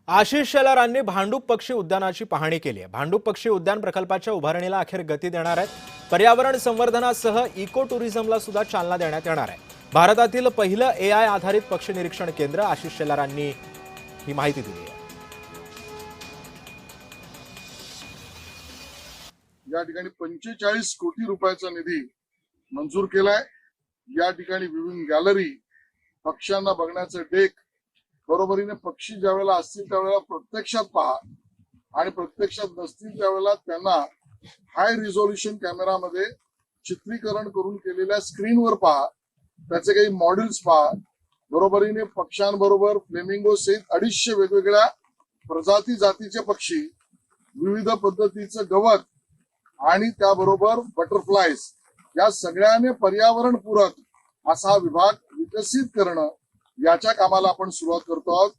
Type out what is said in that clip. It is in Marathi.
आशिष शेलारांनी भांडूप पक्षी उद्यानाची पाहणी केली आहे। भांडूप पक्षी उद्यान प्रकल्पाच्या उभारणीला अखेर गती देणार आहेत। पर्यावरण संवर्धनासह इको टुरिझमला सुद्धा चालना देण्यात येणार आहे। भारतातील पहिलं AI आधारित पक्षी निरीक्षण केंद्र आशिष शेलारांनी ही माहिती दिली आहे। या ठिकाणी 45 कोटी रुपयाचा निधी मंजूर केलाय। या ठिकाणी विविध गॅलरी, पक्ष्यांना बघण्याचे डेक, बरोबरीने पक्षी ज्यावेळेला असतील त्यावेळेला प्रत्यक्षात पहा आणि प्रत्यक्षात नसतील त्यावेळेला त्यांना हाय रिझोल्युशन कॅमेरामध्ये चित्रीकरण करून केलेल्या स्क्रीनवर पहा, त्याचे काही मॉडेल्स पहा। बरोबरीने पक्ष्यांबरोबर फ्लेमिंगो सहित 250 वेगवेगळ्या प्रजाती जातीचे पक्षी, विविध पद्धतीचं गवत आणि त्याबरोबर बटरफ्लायज, या सगळ्याने पर्यावरणपूरक असा विभाग विकसित करणं, याच्या कामाला आपण सुरुवात करतो आहोत।